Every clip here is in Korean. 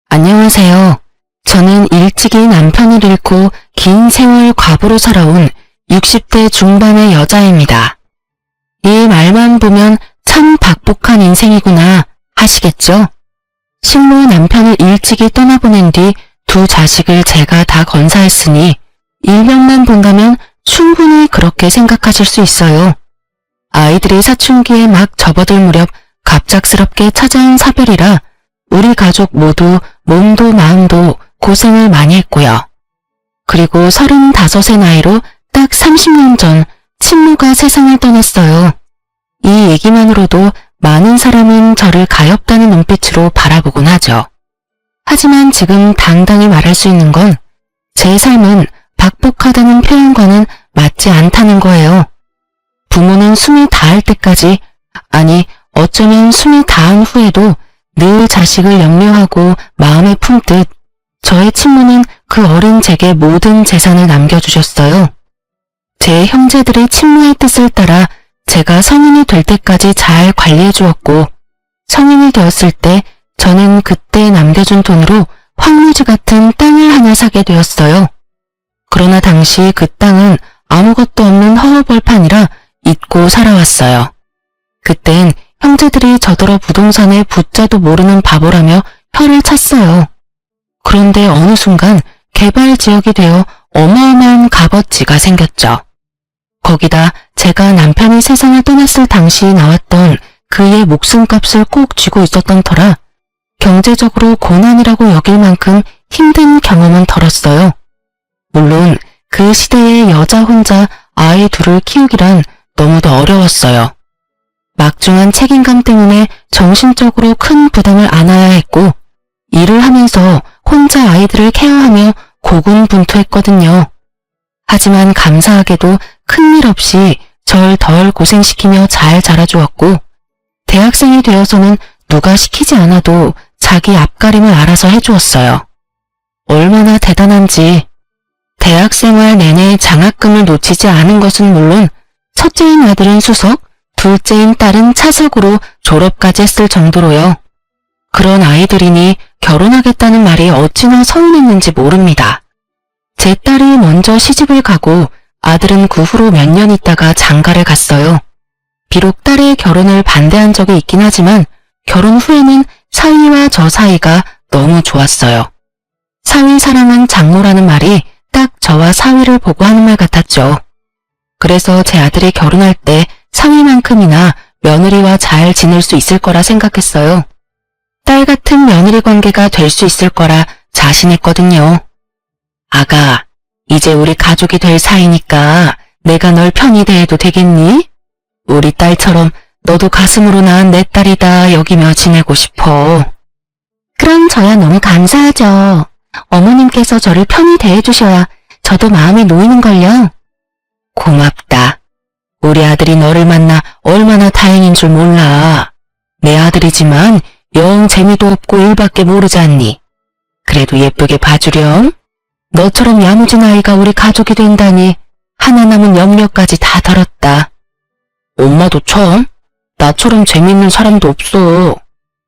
안녕하세요. 저는 일찍이 남편을 잃고 긴 세월 과부로 살아온 60대 중반의 여자입니다. 이 말만 보면 참 박복한 인생이구나 하시겠죠? 실로 남편을 일찍이 떠나보낸 뒤 두 자식을 제가 다 건사했으니 일면만 본다면 충분히 그렇게 생각하실 수 있어요. 아이들이 사춘기에 막 접어들 무렵 갑작스럽게 찾아온 사별이라 우리 가족 모두 몸도 마음도 고생을 많이 했고요. 그리고 35의 나이로 딱 30년 전 친모가 세상을 떠났어요. 이 얘기만으로도 많은 사람은 저를 가엾다는 눈빛으로 바라보곤 하죠. 하지만 지금 당당히 말할 수 있는 건 제 삶은 박복하다는 표현과는 맞지 않다는 거예요. 부모는 숨이 닿을 때까지, 아니 어쩌면 숨이 닿은 후에도 늘 자식을 염려하고 마음에 품듯 저의 친모는 그 어린 제게 모든 재산을 남겨주셨어요. 제 형제들의 친모의 뜻을 따라 제가 성인이 될 때까지 잘 관리해 주었고, 성인이 되었을 때 저는 그때 남겨준 돈으로 황무지 같은 땅을 하나 사게 되었어요. 그러나 당시 그 땅은 아무것도 없는 허허벌판이라 잊고 살아왔어요. 그땐 형제들이 저더러 부동산에 부자도 모르는 바보라며 혀를 찼어요. 그런데 어느 순간 개발지역이 되어 어마어마한 값어치가 생겼죠. 거기다 제가 남편이 세상을 떠났을 당시 나왔던 그의 목숨값을 꼭 쥐고 있었던 터라 경제적으로 고난이라고 여길 만큼 힘든 경험은 덜었어요. 물론 그 시대에 여자 혼자 아이 둘을 키우기란 너무도 어려웠어요. 막중한 책임감 때문에 정신적으로 큰 부담을 안아야 했고, 일을 하면서 혼자 아이들을 케어하며 고군분투했거든요. 하지만 감사하게도 큰일 없이 절 덜 고생시키며 잘 자라주었고, 대학생이 되어서는 누가 시키지 않아도 자기 앞가림을 알아서 해주었어요. 얼마나 대단한지. 대학생활 내내 장학금을 놓치지 않은 것은 물론 첫째인 아들은 수석, 둘째인 딸은 차석으로 졸업까지 했을 정도로요. 그런 아이들이니 결혼하겠다는 말이 어찌나 서운했는지 모릅니다. 제 딸이 먼저 시집을 가고 아들은 그 후로 몇 년 있다가 장가를 갔어요. 비록 딸의 결혼을 반대한 적이 있긴 하지만 결혼 후에는 사위와 저 사이가 너무 좋았어요. 사위 사랑은 장모라는 말이 딱 저와 사위를 보고 하는 말 같았죠. 그래서 제 아들이 결혼할 때 사위만큼이나 며느리와 잘 지낼 수 있을 거라 생각했어요. 딸 같은 며느리 관계가 될 수 있을 거라 자신했거든요. 아가, 이제 우리 가족이 될 사이니까 내가 널 편히 대해도 되겠니? 우리 딸처럼 너도 가슴으로 낳은 내 딸이다 여기며 지내고 싶어. 그럼 저야 너무 감사하죠. 어머님께서 저를 편히 대해주셔야 저도 마음이 놓이는걸요. 고맙다. 우리 아들이 너를 만나 얼마나 다행인 줄 몰라. 내 아들이지만 영 재미도 없고 일밖에 모르지 않니. 그래도 예쁘게 봐주렴. 너처럼 야무진 아이가 우리 가족이 된다니 하나 남은 염려까지 다 덜었다. 엄마도 참, 나처럼 재밌는 사람도 없어.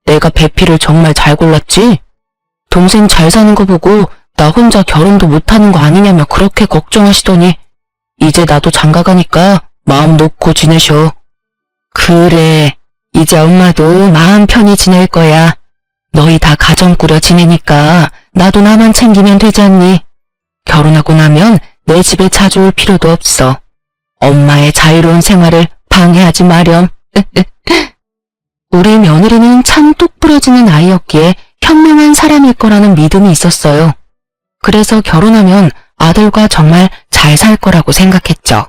내가 배필을 정말 잘 골랐지? 동생 잘 사는 거 보고 나 혼자 결혼도 못하는 거 아니냐며 그렇게 걱정하시더니 이제 나도 장가가니까 마음 놓고 지내셔. 그래, 이제 엄마도 마음 편히 지낼 거야. 너희 다 가정 꾸려 지내니까 나도 나만 챙기면 되지 않니? 결혼하고 나면 내 집에 자주 올 필요도 없어. 엄마의 자유로운 생활을 방해하지 마렴. 우리 며느리는 참 뚝 부러지는 아이였기에 현명한 사람일 거라는 믿음이 있었어요. 그래서 결혼하면 아들과 정말 잘 살 거라고 생각했죠.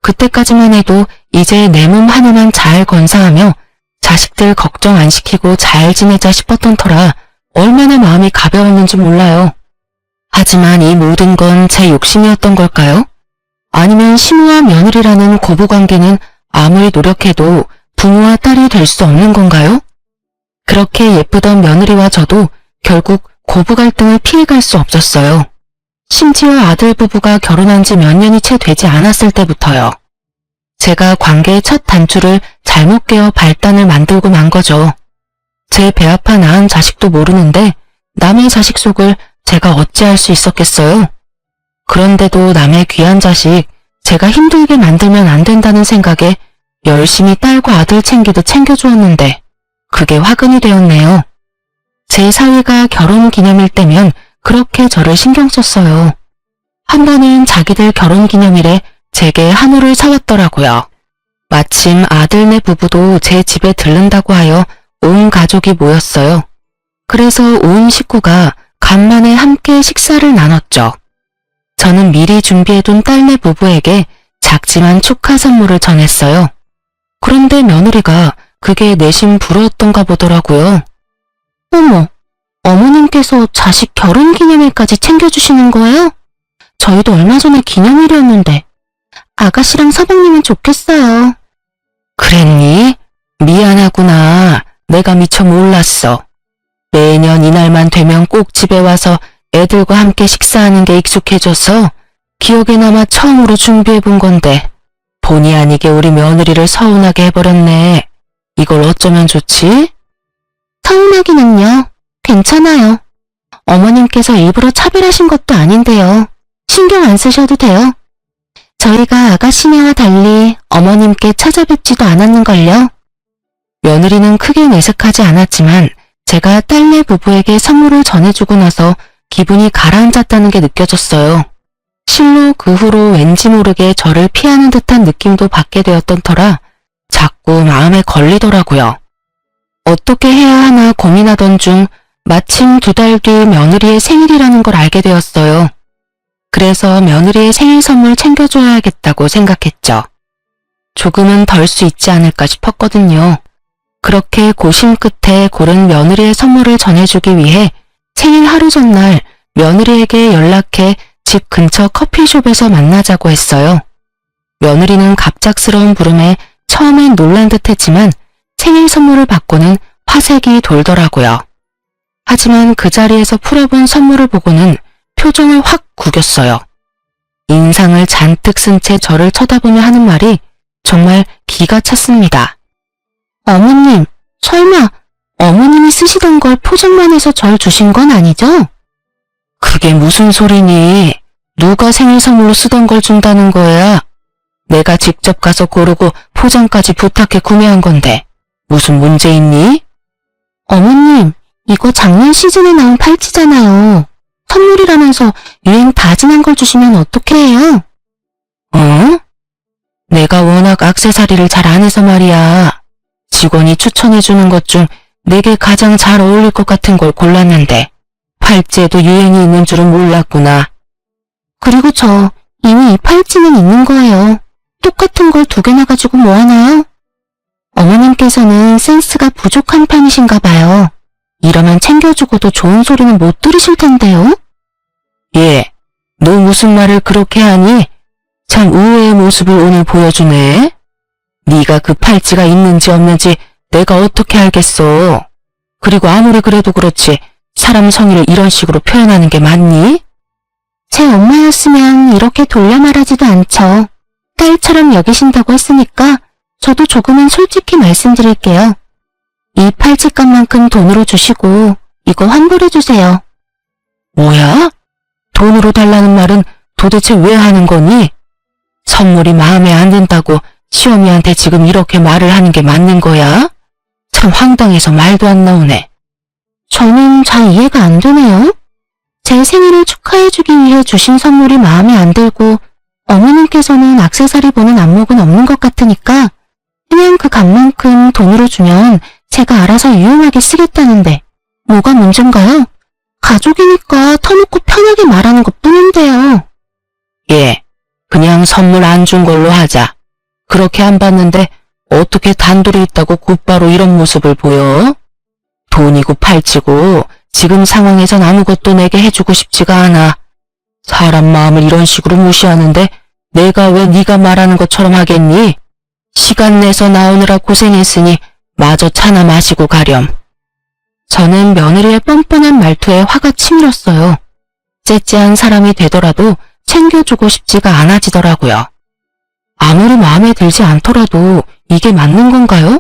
그때까지만 해도 이제 내 몸 하나만 잘 건사하며 자식들 걱정 안 시키고 잘 지내자 싶었던 터라 얼마나 마음이 가벼웠는지 몰라요. 하지만 이 모든 건 제 욕심이었던 걸까요? 아니면 시누와 며느리라는 고부관계는 아무리 노력해도 부모와 딸이 될 수 없는 건가요? 그렇게 예쁘던 며느리와 저도 결국 고부 갈등을 피해갈 수 없었어요. 심지어 아들 부부가 결혼한 지 몇 년이 채 되지 않았을 때부터요. 제가 관계의 첫 단추를 잘못 깨어 발단을 만들고 만 거죠. 제 배 아파 낳은 자식도 모르는데 남의 자식 속을 제가 어찌할 수 있었겠어요? 그런데도 남의 귀한 자식 제가 힘들게 만들면 안 된다는 생각에 열심히 딸과 아들 챙기듯 챙겨주었는데 그게 화근이 되었네요. 제 사위가 결혼 기념일 때면 그렇게 저를 신경 썼어요. 한 번은 자기들 결혼 기념일에 제게 한우를 사왔더라고요. 마침 아들네 부부도 제 집에 들른다고 하여 온 가족이 모였어요. 그래서 온 식구가 간만에 함께 식사를 나눴죠. 저는 미리 준비해둔 딸네 부부에게 작지만 축하 선물을 전했어요. 그런데 며느리가 그게 내심 부러웠던가 보더라고요. 어머, 어머님께서 자식 결혼 기념일까지 챙겨주시는 거예요? 저희도 얼마 전에 기념일이었는데 아가씨랑 서방님은 좋겠어요. 그랬니? 미안하구나. 내가 미처 몰랐어. 매년 이날만 되면 꼭 집에 와서 애들과 함께 식사하는 게 익숙해져서 기억에 남아 처음으로 준비해본 건데 본의 아니게 우리 며느리를 서운하게 해버렸네. 이걸 어쩌면 좋지? 서운하기는요. 괜찮아요. 어머님께서 일부러 차별하신 것도 아닌데요. 신경 안 쓰셔도 돼요. 저희가 아가씨네와 달리 어머님께 찾아뵙지도 않았는걸요. 며느리는 크게 내색하지 않았지만 제가 딸네 부부에게 선물을 전해주고 나서 기분이 가라앉았다는 게 느껴졌어요. 실로 그 후로 왠지 모르게 저를 피하는 듯한 느낌도 받게 되었던 터라 자꾸 마음에 걸리더라고요. 어떻게 해야 하나 고민하던 중 마침 2달 뒤 며느리의 생일이라는 걸 알게 되었어요. 그래서 며느리의 생일 선물 챙겨줘야겠다고 생각했죠. 조금은 덜 수 있지 않을까 싶었거든요. 그렇게 고심 끝에 고른 며느리의 선물을 전해주기 위해 생일 하루 전날 며느리에게 연락해 집 근처 커피숍에서 만나자고 했어요. 며느리는 갑작스러운 부름에 처음엔 놀란 듯 했지만 생일 선물을 받고는 화색이 돌더라고요. 하지만 그 자리에서 풀어본 선물을 보고는 표정을 확 구겼어요. 인상을 잔뜩 쓴 채 저를 쳐다보며 하는 말이 정말 기가 찼습니다. 어머님, 설마 어머님이 쓰시던 걸 포장만 해서 절 주신 건 아니죠? 그게 무슨 소리니? 누가 생일 선물로 쓰던 걸 준다는 거야? 내가 직접 가서 고르고 포장까지 부탁해 구매한 건데 무슨 문제 있니? 어머님, 이거 작년 시즌에 나온 팔찌잖아요. 선물이라면서 유행 다 지난 걸 주시면 어떻게 해요? 어? 내가 워낙 액세서리를 잘 안 해서 말이야. 직원이 추천해주는 것 중 내게 가장 잘 어울릴 것 같은 걸 골랐는데 팔찌에도 유행이 있는 줄은 몰랐구나. 그리고 저 이미 이 팔찌는 있는 거예요. 똑같은 걸 2개나 가지고 뭐 하나요? 어머님께서는 센스가 부족한 편이신가 봐요. 이러면 챙겨주고도 좋은 소리는 못 들으실 텐데요. 예, 너 무슨 말을 그렇게 하니? 참 의외의 모습을 오늘 보여주네. 네가 그 팔찌가 있는지 없는지 내가 어떻게 알겠어. 그리고 아무리 그래도 그렇지 사람 성의를 이런 식으로 표현하는 게 맞니? 제 엄마였으면 이렇게 돌려 말하지도 않죠. 딸처럼 여기신다고 했으니까 저도 조금은 솔직히 말씀드릴게요. 이 팔찌값만큼 돈으로 주시고 이거 환불해주세요. 뭐야? 돈으로 달라는 말은 도대체 왜 하는 거니? 선물이 마음에 안 든다고 시어미한테 지금 이렇게 말을 하는 게 맞는 거야? 참 황당해서 말도 안 나오네. 저는 잘 이해가 안 되네요. 제 생일을 축하해주기 위해 주신 선물이 마음에 안 들고 어머님께서는 액세서리 보는 안목은 없는 것 같으니까 그냥 그 값만큼 돈으로 주면 제가 알아서 유용하게 쓰겠다는데 뭐가 문제인가요? 가족이니까 터놓고 편하게 말하는 것뿐인데요. 예, 그냥 선물 안 준 걸로 하자. 그렇게 안 받는데 어떻게 단둘이 있다고 곧바로 이런 모습을 보여? 돈이고 팔찌고 지금 상황에선 아무것도 내게 해주고 싶지가 않아. 사람 마음을 이런 식으로 무시하는데 내가 왜 네가 말하는 것처럼 하겠니? 시간 내서 나오느라 고생했으니 마저 차나 마시고 가렴. 저는 며느리의 뻔뻔한 말투에 화가 치밀었어요. 째째한 사람이 되더라도 챙겨주고 싶지가 않아지더라고요. 아무리 마음에 들지 않더라도 이게 맞는 건가요?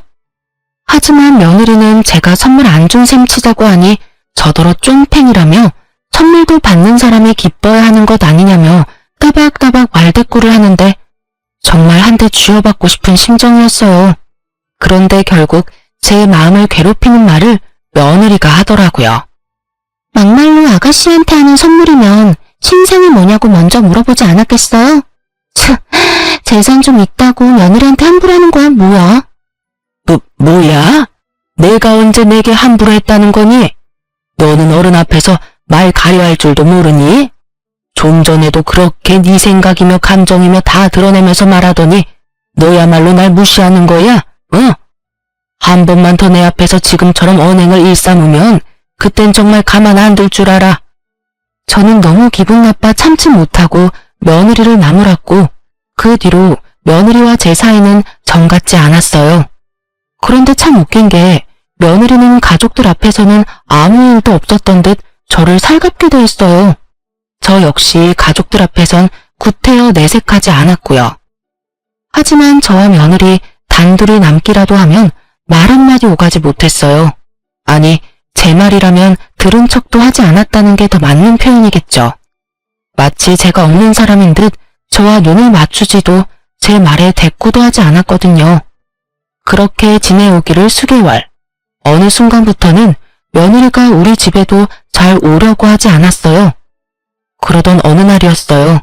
하지만 며느리는 제가 선물 안 준 셈 치자고 하니 저더러 쫑팽이라며 선물도 받는 사람이 기뻐야 하는 것 아니냐며 따박따박 말대꾸를 하는데 정말 한 대 쥐어받고 싶은 심정이었어요. 그런데 결국 제 마음을 괴롭히는 말을 며느리가 하더라고요. 막말로 아가씨한테 하는 선물이면 신상이 뭐냐고 먼저 물어보지 않았겠어요? 참, 재산 좀 있다고 며느리한테 함부로 하는 거야 뭐야? 뭐야? 내가 언제 내게 함부로 했다는 거니? 너는 어른 앞에서 말 가려할 줄도 모르니? 좀 전에도 그렇게 네 생각이며 감정이며 다 드러내면서 말하더니 너야말로 날 무시하는 거야? 한 번만 더 내 앞에서 지금처럼 언행을 일삼으면 그땐 정말 가만 안 둘 줄 알아. 저는 너무 기분 나빠 참지 못하고 며느리를 나무랐고 그 뒤로 며느리와 제 사이는 정같지 않았어요. 그런데 참 웃긴 게 며느리는 가족들 앞에서는 아무 일도 없었던 듯 저를 살갑게 대했어요. 저 역시 가족들 앞에선 구태여 내색하지 않았고요. 하지만 저와 며느리 단둘이 남기라도 하면 말 한마디 오가지 못했어요. 아니, 제 말이라면 들은 척도 하지 않았다는 게 더 맞는 표현이겠죠. 마치 제가 없는 사람인 듯 저와 눈을 맞추지도 제 말에 대꾸도 하지 않았거든요. 그렇게 지내오기를 수개월. 어느 순간부터는 며느리가 우리 집에도 잘 오려고 하지 않았어요. 그러던 어느 날이었어요.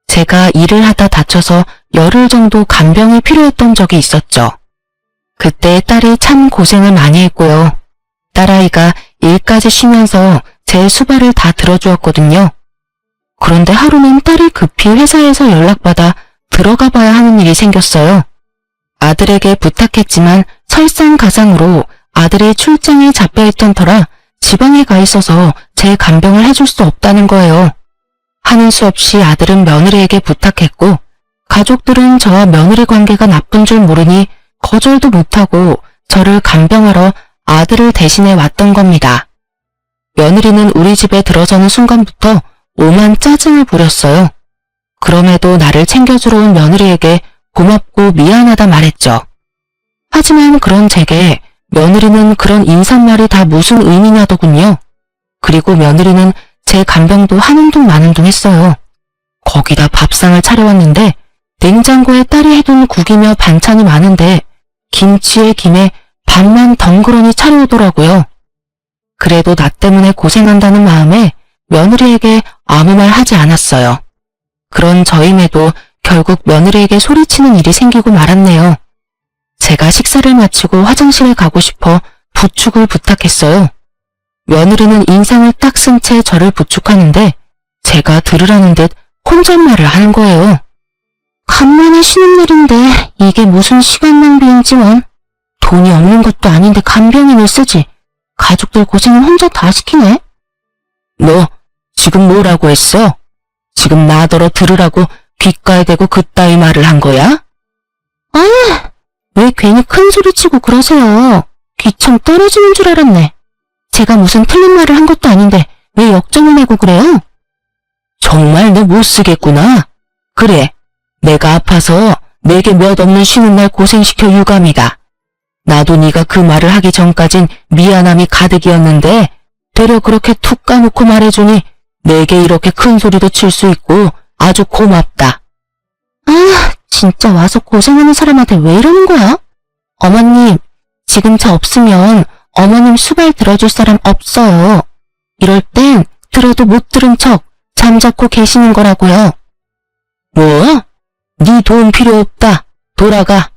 제가 일을 하다 다쳐서 열흘 정도 간병이 필요했던 적이 있었죠. 그때 딸이 참 고생을 많이 했고요. 딸아이가 일까지 쉬면서 제 수발을 다 들어주었거든요. 그런데 하루는 딸이 급히 회사에서 연락받아 들어가 봐야 하는 일이 생겼어요. 아들에게 부탁했지만 설상가상으로 아들이 출장에 잡혀있던 터라 지방에 가 있어서 제 간병을 해줄 수 없다는 거예요. 하는 수 없이 아들은 며느리에게 부탁했고 가족들은 저와 며느리 관계가 나쁜 줄 모르니 거절도 못하고 저를 간병하러 아들을 대신해 왔던 겁니다. 며느리는 우리 집에 들어서는 순간부터 오만 짜증을 부렸어요. 그럼에도 나를 챙겨주러 온 며느리에게 고맙고 미안하다 말했죠. 하지만 그런 제게 며느리는 그런 인사말이 다 무슨 의미냐더군요. 그리고 며느리는 제 간병도 하는 둥 마는 둥 했어요. 거기다 밥상을 차려왔는데 냉장고에 딸이 해둔 국이며 반찬이 많은데 김치에 김에 밥만 덩그러니 차려오더라고요. 그래도 나 때문에 고생한다는 마음에 며느리에게 아무 말 하지 않았어요. 그런 저임에도 결국 며느리에게 소리치는 일이 생기고 말았네요. 제가 식사를 마치고 화장실에 가고 싶어 부축을 부탁했어요. 며느리는 인상을 딱 쓴 채 저를 부축하는데 제가 들으라는 듯 혼잣말을 하는 거예요. 간만에 쉬는 날인데 이게 무슨 시간 낭비인지 원. 돈이 없는 것도 아닌데 간병인을 쓰지. 가족들 고생을 혼자 다 시키네. 너 지금 뭐라고 했어? 지금 나더러 들으라고 귓가에 대고 그따위 말을 한 거야? 아, 왜 괜히 큰 소리 치고 그러세요. 귀청 떨어지는 줄 알았네. 제가 무슨 틀린 말을 한 것도 아닌데 왜 역정을 내고 그래요? 정말 너 못 쓰겠구나. 그래, 내가 아파서 내게 몇 없는 쉬는 날 고생시켜 유감이다. 나도 네가 그 말을 하기 전까진 미안함이 가득이었는데 되려 그렇게 툭 까놓고 말해주니 내게 이렇게 큰 소리도 칠 수 있고 아주 고맙다. 아, 진짜 와서 고생하는 사람한테 왜 이러는 거야? 어머님, 지금 저 없으면 어머님 수발 들어줄 사람 없어요. 이럴 땐 들어도 못 들은 척 잠자코 계시는 거라고요. 뭐? 네 도움 필요 없다. 돌아가.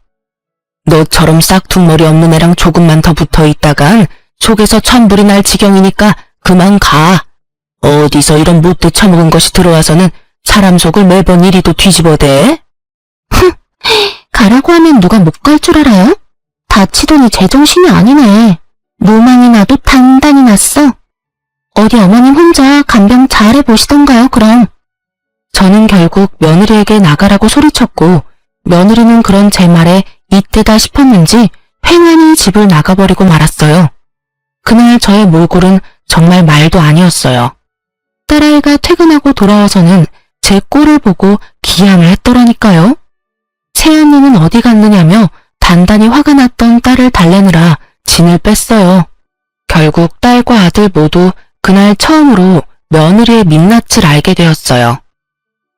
너처럼 싹퉁머리 없는 애랑 조금만 더 붙어있다간 속에서 천불이 날 지경이니까 그만 가. 어디서 이런 못도 처먹은 것이 들어와서는 사람 속을 매번 이리도 뒤집어대. 흥, 가라고 하면 누가 못 갈 줄 알아요? 다치더니 제정신이 아니네. 노망이 나도 단단히 났어. 어디 어머님 혼자 간병 잘해보시던가요 그럼. 저는 결국 며느리에게 나가라고 소리쳤고 며느리는 그런 제 말에 이때다 싶었는지 횡하니 집을 나가버리고 말았어요. 그날 저의 몰골은 정말 말도 아니었어요. 딸아이가 퇴근하고 돌아와서는 제 꼴을 보고 기양을 했더라니까요. 새언니는 어디 갔느냐며 단단히 화가 났던 딸을 달래느라 진을 뺐어요. 결국 딸과 아들 모두 그날 처음으로 며느리의 민낯을 알게 되었어요.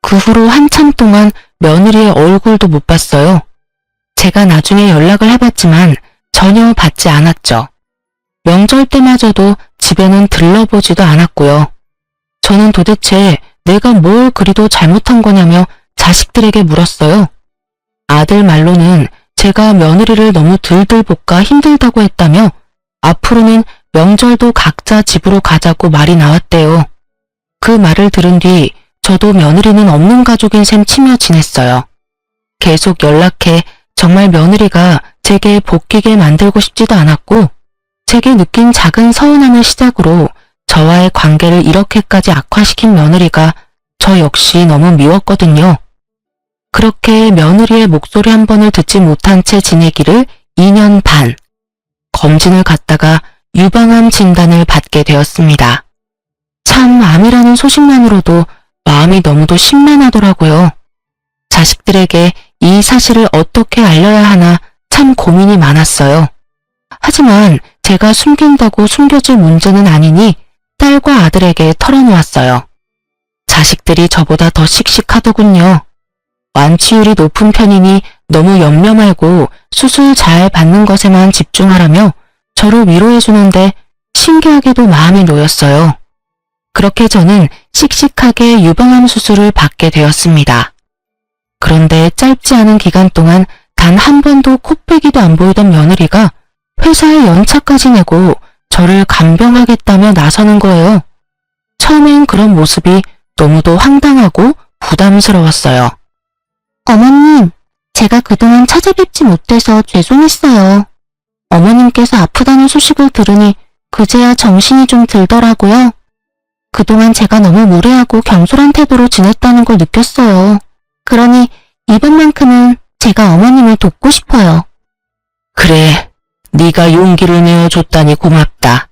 그 후로 한참 동안 며느리의 얼굴도 못 봤어요. 제가 나중에 연락을 해봤지만 전혀 받지 않았죠. 명절 때마저도 집에는 들러보지도 않았고요. 저는 도대체 내가 뭘 그리도 잘못한 거냐며 자식들에게 물었어요. 아들 말로는 제가 며느리를 너무 들들 볶아 힘들다고 했다며 앞으로는 명절도 각자 집으로 가자고 말이 나왔대요. 그 말을 들은 뒤 저도 며느리는 없는 가족인 셈 치며 지냈어요. 계속 연락해 정말 며느리가 제게 복귀게 만들고 싶지도 않았고 제게 느낀 작은 서운함을 시작으로 저와의 관계를 이렇게까지 악화시킨 며느리가 저 역시 너무 미웠거든요. 그렇게 며느리의 목소리 한 번을 듣지 못한 채 지내기를 2년 반. 검진을 갔다가 유방암 진단을 받게 되었습니다. 참 암이라는 소식만으로도 마음이 너무도 심란하더라고요. 자식들에게 이 사실을 어떻게 알려야 하나 참 고민이 많았어요. 하지만 제가 숨긴다고 숨겨질 문제는 아니니 딸과 아들에게 털어놓았어요. 자식들이 저보다 더 씩씩하더군요. 완치율이 높은 편이니 너무 염려 말고 수술 잘 받는 것에만 집중하라며 저를 위로해주는데 신기하게도 마음이 놓였어요. 그렇게 저는 씩씩하게 유방암 수술을 받게 되었습니다. 그런데 짧지 않은 기간 동안 단 한 번도 코빼기도 안 보이던 며느리가 회사에 연차까지 내고 저를 간병하겠다며 나서는 거예요. 처음엔 그런 모습이 너무도 황당하고 부담스러웠어요. 어머님, 제가 그동안 찾아뵙지 못해서 죄송했어요. 어머님께서 아프다는 소식을 들으니 그제야 정신이 좀 들더라고요. 그동안 제가 너무 무례하고 경솔한 태도로 지냈다는 걸 느꼈어요. 그러니 이번만큼은 제가 어머님을 돕고 싶어요. 그래, 네가 용기를 내어줬다니 고맙다.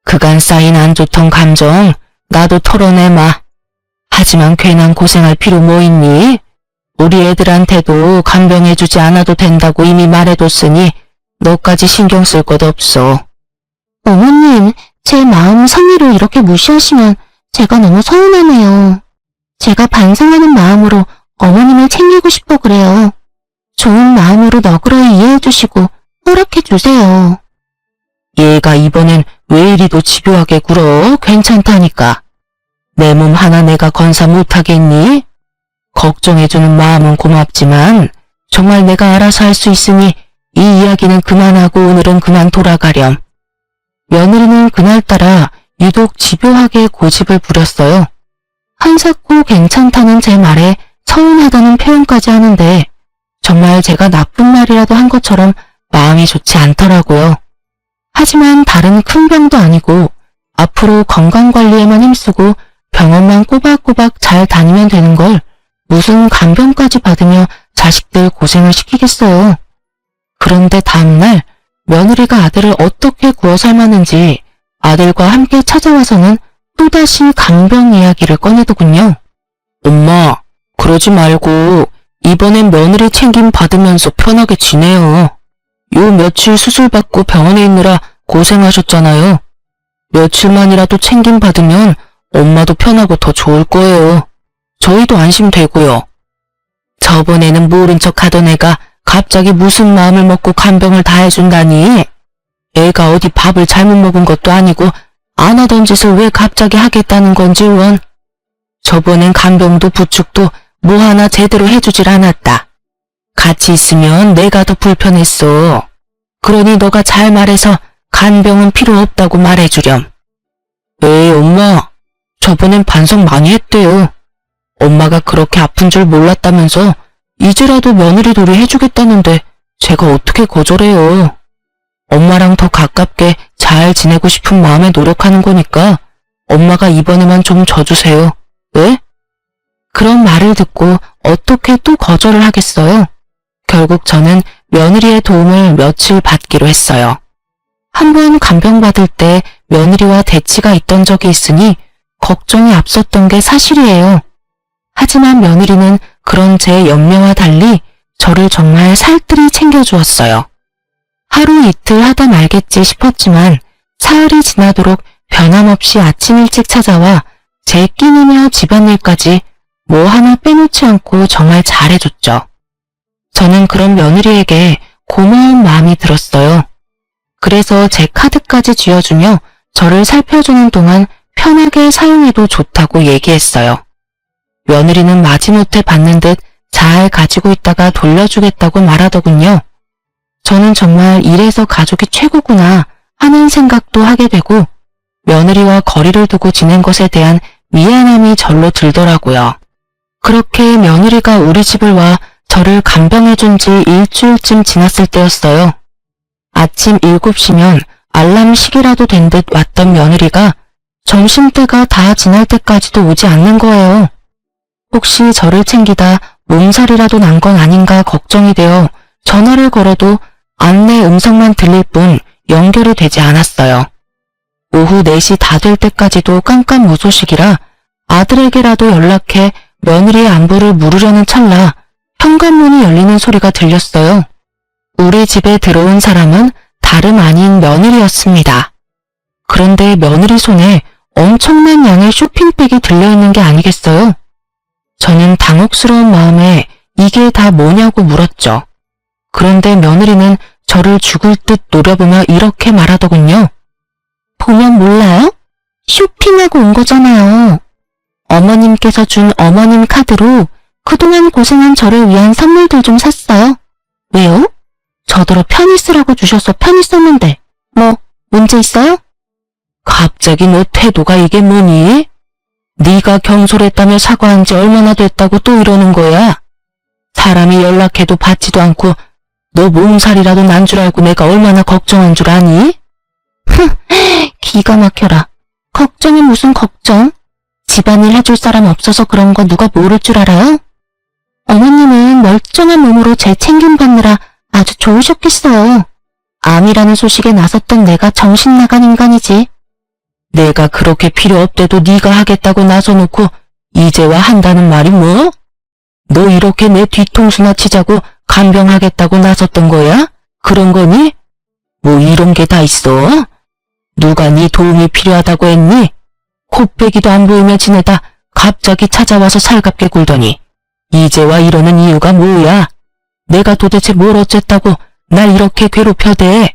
그간 쌓인 안 좋던 감정 나도 털어내마. 하지만 괜한 고생할 필요 뭐 있니? 우리 애들한테도 간병해주지 않아도 된다고 이미 말해뒀으니 너까지 신경 쓸 것 없어. 어머님, 제 마음 성의를 이렇게 무시하시면 제가 너무 서운하네요. 제가 반성하는 마음으로 어머님을 챙기고 싶어 그래요. 좋은 마음으로 너그러이 이해해주시고 허락해주세요. 얘가 이번엔 왜 이리도 집요하게 굴어? 괜찮다니까. 내 몸 하나 내가 건사 못하겠니? 걱정해주는 마음은 고맙지만 정말 내가 알아서 할 수 있으니 이 이야기는 그만하고 오늘은 그만 돌아가렴. 며느리는 그날따라 유독 집요하게 고집을 부렸어요. 한사코 괜찮다는 제 말에 서운하다는 표현까지 하는데 정말 제가 나쁜 말이라도 한 것처럼 마음이 좋지 않더라고요. 하지만 다른 큰 병도 아니고 앞으로 건강관리에만 힘쓰고 병원만 꼬박꼬박 잘 다니면 되는 걸 무슨 간병까지 받으며 자식들 고생을 시키겠어요. 그런데 다음날 며느리가 아들을 어떻게 구워 삶았는지 아들과 함께 찾아와서는 또다시 간병 이야기를 꺼내더군요. 엄마, 그러지 말고 이번엔 며느리 챙김 받으면서 편하게 지내요. 요 며칠 수술 받고 병원에 있느라 고생하셨잖아요. 며칠만이라도 챙김 받으면 엄마도 편하고 더 좋을 거예요. 저희도 안심되고요. 저번에는 모른 척 하던 애가 갑자기 무슨 마음을 먹고 간병을 다 해준다니. 애가 어디 밥을 잘못 먹은 것도 아니고 안 하던 짓을 왜 갑자기 하겠다는 건지 원. 저번엔 간병도 부축도 뭐 하나 제대로 해주질 않았다. 같이 있으면 내가 더 불편했어. 그러니 너가 잘 말해서 간병은 필요 없다고 말해주렴. 에이 엄마, 저번엔 반성 많이 했대요. 엄마가 그렇게 아픈 줄 몰랐다면서 이제라도 며느리 놀이 해주겠다는데 제가 어떻게 거절해요. 엄마랑 더 가깝게 잘 지내고 싶은 마음에 노력하는 거니까 엄마가 이번에만 좀 져주세요. 왜? 그런 말을 듣고 어떻게 또 거절을 하겠어요? 결국 저는 며느리의 도움을 며칠 받기로 했어요. 한번 간병받을 때 며느리와 대치가 있던 적이 있으니 걱정이 앞섰던 게 사실이에요. 하지만 며느리는 그런 제 염려와 달리 저를 정말 살뜰히 챙겨주었어요. 하루 이틀 하다 말겠지 싶었지만 사흘이 지나도록 변함없이 아침 일찍 찾아와 제 끼니며 집안일까지 뭐 하나 빼놓지 않고 정말 잘해줬죠. 저는 그런 며느리에게 고마운 마음이 들었어요. 그래서 제 카드까지 쥐어주며 저를 살펴주는 동안 편하게 사용해도 좋다고 얘기했어요. 며느리는 마지못해 받는 듯 잘 가지고 있다가 돌려주겠다고 말하더군요. 저는 정말 이래서 가족이 최고구나 하는 생각도 하게 되고 며느리와 거리를 두고 지낸 것에 대한 미안함이 절로 들더라고요. 그렇게 며느리가 우리 집을 와 저를 간병해준 지 일주일쯤 지났을 때였어요. 아침 7시면 알람 시기라도 된 듯 왔던 며느리가 점심때가 다 지날 때까지도 오지 않는 거예요. 혹시 저를 챙기다 몸살이라도 난 건 아닌가 걱정이 되어 전화를 걸어도 안내 음성만 들릴 뿐 연결이 되지 않았어요. 오후 4시 다 될 때까지도 깜깜무소식이라 아들에게라도 연락해 며느리의 안부를 물으려는 찰나 현관문이 열리는 소리가 들렸어요. 우리 집에 들어온 사람은 다름 아닌 며느리였습니다. 그런데 며느리 손에 엄청난 양의 쇼핑백이 들려있는 게 아니겠어요? 저는 당혹스러운 마음에 이게 다 뭐냐고 물었죠. 그런데 며느리는 저를 죽을 듯 노려보며 이렇게 말하더군요. 보면 몰라요? 쇼핑하고 온 거잖아요. 어머님께서 준 어머님 카드로 그동안 고생한 저를 위한 선물들 좀 샀어요. 왜요? 저더러 편히 쓰라고 주셔서 편히 썼는데 뭐 문제 있어요? 갑자기 너 태도가 이게 뭐니? 네가 경솔했다며 사과한 지 얼마나 됐다고 또 이러는 거야? 사람이 연락해도 받지도 않고 너 몸살이라도 난 줄 알고 내가 얼마나 걱정한 줄 아니? 기가 막혀라. 걱정이 무슨 걱정? 집안일 해줄 사람 없어서 그런 거 누가 모를 줄 알아요? 어머님은 멀쩡한 몸으로 제 챙김받느라 아주 좋으셨겠어요. 암이라는 소식에 나섰던 내가 정신 나간 인간이지. 내가 그렇게 필요 없대도 네가 하겠다고 나서놓고 이제와 한다는 말이 뭐? 너 이렇게 내 뒤통수나 치자고 간병하겠다고 나섰던 거야? 그런 거니? 뭐 이런 게 다 있어? 누가 네 도움이 필요하다고 했니? 코빼기도 안 보이며 지내다 갑자기 찾아와서 살갑게 굴더니 이제와 이러는 이유가 뭐야? 내가 도대체 뭘 어쨌다고 날 이렇게 괴롭혀대?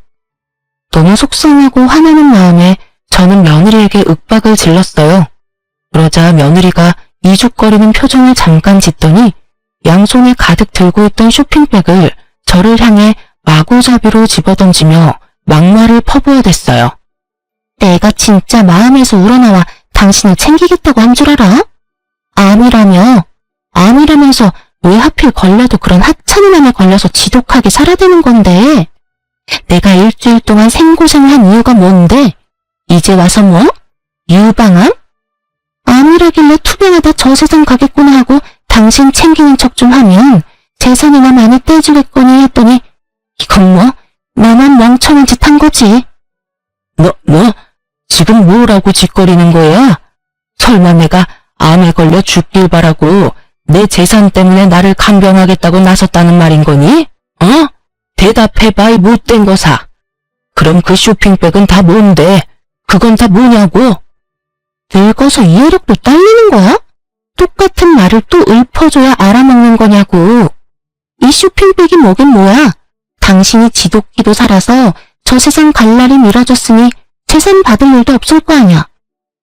너무 속상하고 화나는 마음에 저는 며느리에게 윽박을 질렀어요. 그러자 며느리가 이죽거리는 표정을 잠깐 짓더니 양손에 가득 들고 있던 쇼핑백을 저를 향해 마구잡이로 집어던지며 막말을 퍼부어댔어요. 내가 진짜 마음에서 우러나와 당신을 챙기겠다고 한 줄 알아? 암이라며? 암이라면서 왜 하필 걸려도 그런 하찮은 암에 걸려서 지독하게 살아대는 건데? 내가 일주일 동안 생고생을 한 이유가 뭔데? 이제 와서 뭐? 유방암? 암이라길래 투병하다 저 세상 가겠구나 하고 당신 챙기는 척 좀 하면 재산이나 많이 떼주겠거니 했더니 이건 뭐 나만 멍청한 짓 한 거지. 너 지금 뭐라고 짓거리는 거야? 설마 내가 암에 걸려 죽길 바라고 내 재산 때문에 나를 간병하겠다고 나섰다는 말인 거니? 어? 대답해봐 이 못된 거사. 그럼 그 쇼핑백은 다 뭔데? 그건 다 뭐냐고? 늙어서 이해력도 딸리는 거야? 똑같은 말을 또 읊어줘야 알아먹는 거냐고. 이 쇼핑백이 뭐긴 뭐야? 당신이 지독기도 살아서 저 세상 갈 날이 미뤄졌으니 재산 받을 일도 없을 거 아냐.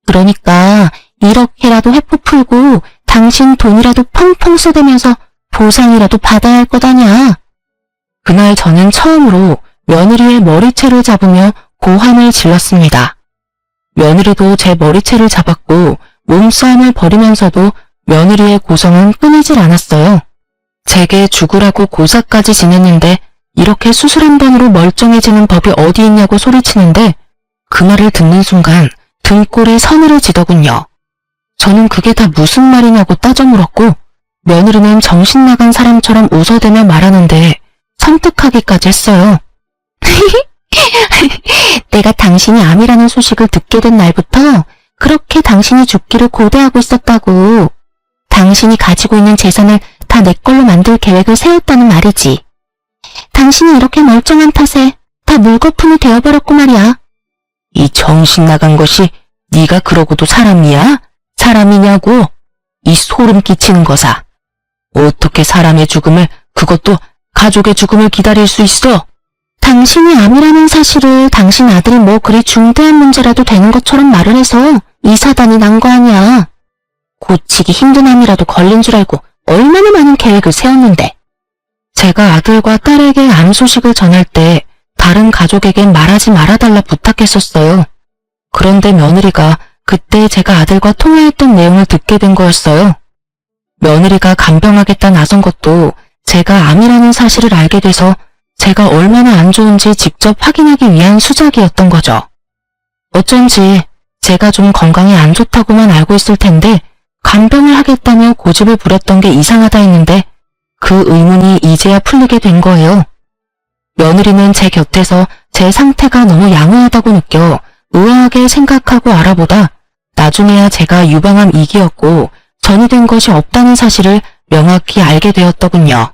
그러니까 이렇게라도 회포 풀고 당신 돈이라도 펑펑 쏘대면서 보상이라도 받아야 할 것 아냐. 그날 저는 처음으로 며느리의 머리채를 잡으며 고함을 질렀습니다. 며느리도 제 머리채를 잡았고 몸싸움을 벌이면서도 며느리의 고성은 끊이질 않았어요. 제게 죽으라고 고사까지 지냈는데 이렇게 수술 한 번으로 멀쩡해지는 법이 어디 있냐고 소리치는데 그 말을 듣는 순간 등골이 서늘해지더군요. 저는 그게 다 무슨 말이냐고 따져 물었고 며느리는 정신 나간 사람처럼 웃어대며 말하는데 섬뜩하기까지 했어요. 내가 당신이 암이라는 소식을 듣게 된 날부터 그렇게 당신이 죽기를 고대하고 있었다고. 당신이 가지고 있는 재산을 다 내 걸로 만들 계획을 세웠다는 말이지. 당신이 이렇게 멀쩡한 탓에 다 물거품이 되어버렸고 말이야. 이 정신 나간 것이 네가 그러고도 사람이야? 사람이냐고? 이 소름 끼치는 거사. 어떻게 사람의 죽음을, 그것도 가족의 죽음을 기다릴 수 있어? 당신이 암이라는 사실을 당신 아들이 뭐 그리 중대한 문제라도 되는 것처럼 말을 해서 이 사단이 난 거 아니야. 고치기 힘든 암이라도 걸린 줄 알고 얼마나 많은 계획을 세웠는데. 제가 아들과 딸에게 암 소식을 전할 때 다른 가족에겐 말하지 말아달라 부탁했었어요. 그런데 며느리가 그때 제가 아들과 통화했던 내용을 듣게 된 거였어요. 며느리가 간병하겠다 나선 것도 제가 암이라는 사실을 알게 돼서 제가 얼마나 안 좋은지 직접 확인하기 위한 수작이었던 거죠. 어쩐지 제가 좀 건강이 안 좋다고만 알고 있을 텐데 간병을 하겠다며 고집을 부렸던 게 이상하다 했는데 그 의문이 이제야 풀리게 된 거예요. 며느리는 제 곁에서 제 상태가 너무 양호하다고 느껴 의아하게 생각하고 알아보다 나중에야 제가 유방암 2기였고 전이된 것이 없다는 사실을 명확히 알게 되었더군요.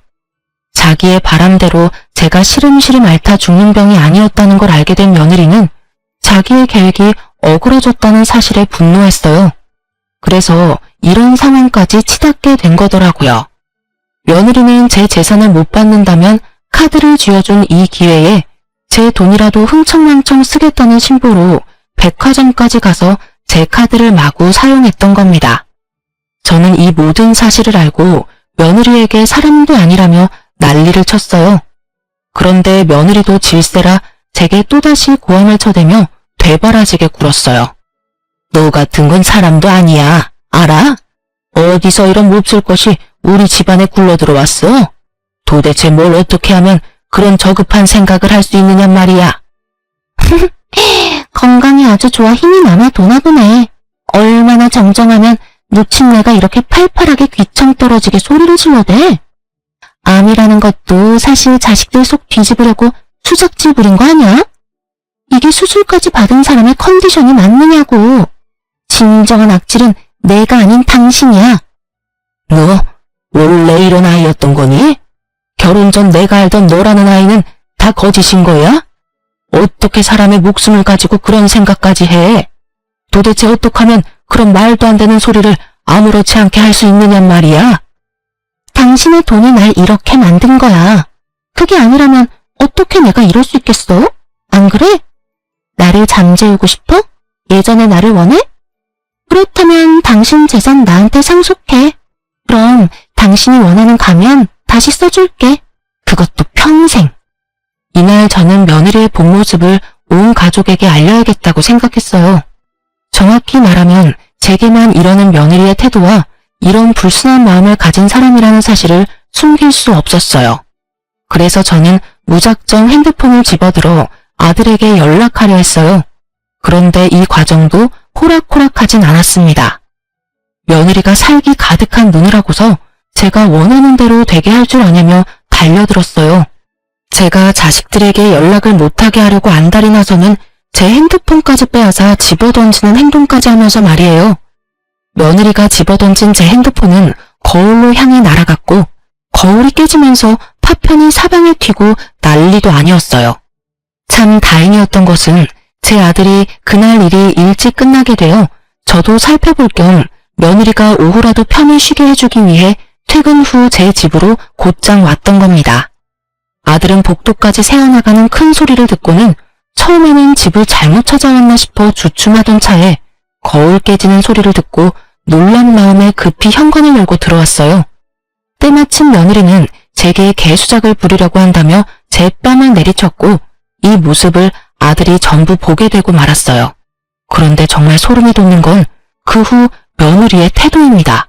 자기의 바람대로 제가 시름시름 앓다 죽는 병이 아니었다는 걸 알게 된 며느리는 자기의 계획이 어그러졌다는 사실에 분노했어요. 그래서 이런 상황까지 치닫게 된 거더라고요. 며느리는 제 재산을 못 받는다면 카드를 쥐어준 이 기회에 제 돈이라도 흥청망청 쓰겠다는 심보로 백화점까지 가서 제 카드를 마구 사용했던 겁니다. 저는 이 모든 사실을 알고 며느리에게 사람도 아니라며 난리를 쳤어요. 그런데 며느리도 질세라 제게 또다시 고함을 쳐대며 되바라지게 굴었어요. 너 같은 건 사람도 아니야. 알아? 어디서 이런 몹쓸 것이 우리 집안에 굴러들어왔어? 도대체 뭘 어떻게 하면 그런 저급한 생각을 할 수 있느냔 말이야. 건강이 아주 좋아 힘이 남아 도나 보네. 얼마나 정정하면 노친내가 이렇게 팔팔하게 귀청 떨어지게 소리를 질러대. 암이라는 것도 사실 자식들 속 뒤집으려고 수작질 부린 거 아니야? 이게 수술까지 받은 사람의 컨디션이 맞느냐고. 진정한 악질은 내가 아닌 당신이야. 너 원래 이런 아이였던 거니? 결혼 전 내가 알던 너라는 아이는 다 거짓인 거야? 어떻게 사람의 목숨을 가지고 그런 생각까지 해? 도대체 어떻게 하면 그런 말도 안 되는 소리를 아무렇지 않게 할 수 있느냔 말이야? 당신의 돈이 날 이렇게 만든 거야. 그게 아니라면 어떻게 내가 이럴 수 있겠어? 안 그래? 나를 잠재우고 싶어? 예전의 나를 원해? 그렇다면 당신 재산 나한테 상속해. 그럼 당신이 원하는 가면 다시 써줄게. 그것도 평생. 이날 저는 며느리의 본 모습을 온 가족에게 알려야겠다고 생각했어요. 정확히 말하면 제게만 이러는 며느리의 태도와 이런 불순한 마음을 가진 사람이라는 사실을 숨길 수 없었어요. 그래서 저는 무작정 핸드폰을 집어들어 아들에게 연락하려 했어요. 그런데 이 과정도 호락호락하진 않았습니다. 며느리가 살기 가득한 눈을 하고서 제가 원하는 대로 되게 할 줄 아냐며 달려들었어요. 제가 자식들에게 연락을 못하게 하려고 안달이 나서는 제 핸드폰까지 빼앗아 집어던지는 행동까지 하면서 말이에요. 며느리가 집어던진 제 핸드폰은 거울로 향해 날아갔고 거울이 깨지면서 파편이 사방에 튀고 난리도 아니었어요. 참 다행이었던 것은 제 아들이 그날 일이 일찍 끝나게 되어 저도 살펴볼 겸 며느리가 오후라도 편히 쉬게 해주기 위해 퇴근 후 제 집으로 곧장 왔던 겁니다. 아들은 복도까지 새어나가는 큰 소리를 듣고는 처음에는 집을 잘못 찾아왔나 싶어 주춤하던 차에 거울 깨지는 소리를 듣고 놀란 마음에 급히 현관을 열고 들어왔어요. 때마침 며느리는 제게 개수작을 부리려고 한다며 제 뺨을 내리쳤고 이 모습을 아들이 전부 보게 되고 말았어요. 그런데 정말 소름이 돋는 건 그 후 며느리의 태도입니다.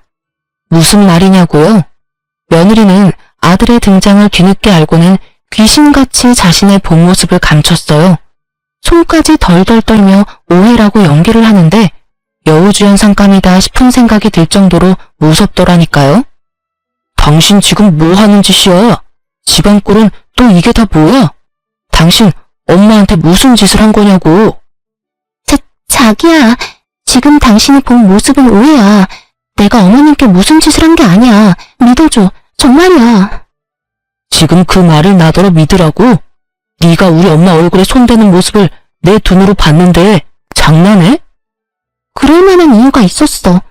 무슨 말이냐고요? 며느리는 아들의 등장을 뒤늦게 알고는 귀신같이 자신의 본 모습을 감췄어요. 손까지 덜덜 떨며 오해라고 연기를 하는데 여우주연상감이다 싶은 생각이 들 정도로 무섭더라니까요. 당신 지금 뭐 하는 짓이야? 집안 꼴은 또 이게 다 뭐야? 당신 엄마한테 무슨 짓을 한 거냐고. 자기야. 지금 당신이 본 모습은 오해야. 내가 어머님께 무슨 짓을 한 게 아니야. 믿어줘. 정말이야. 지금 그 말을 나더러 믿으라고? 네가 우리 엄마 얼굴에 손대는 모습을 내 돈으로 받는데 장난해? 그럴 만한 이유가 있었어.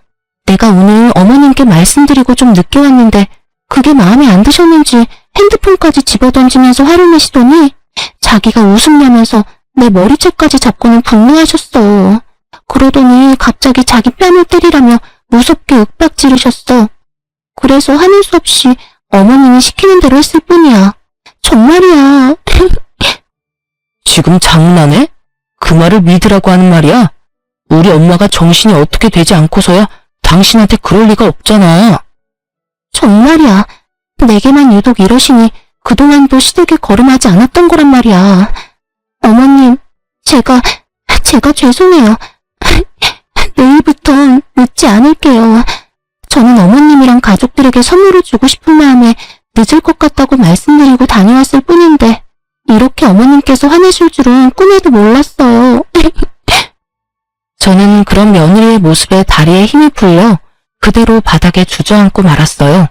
내가 오늘 어머님께 말씀드리고 좀 늦게 왔는데 그게 마음에 안 드셨는지 핸드폰까지 집어던지면서 화를 내시더니 자기가 웃음내면서 내 머리채까지 잡고는 분노하셨어. 그러더니 갑자기 자기 뺨을 때리라며 무섭게 윽박 지르셨어. 그래서 하는 수 없이 어머님이 시키는 대로 했을 뿐이야. 정말이야. 지금 장난해? 그 말을 믿으라고 하는 말이야? 우리 엄마가 정신이 어떻게 되지 않고서야 당신한테 그럴 리가 없잖아. 정말이야. 내게만 유독 이러시니 그동안도 시댁에 거름하지 않았던 거란 말이야. 어머님, 제가 죄송해요. 내일부턴 늦지 않을게요. 저는 어머님이랑 가족들에게 선물을 주고 싶은 마음에 늦을 것 같다고 말씀드리고 다녀왔을 뿐인데 이렇게 어머님께서 화내실 줄은 꿈에도 몰랐어요. 저는 그런 며느리의 모습에 다리에 힘이 풀려 그대로 바닥에 주저앉고 말았어요.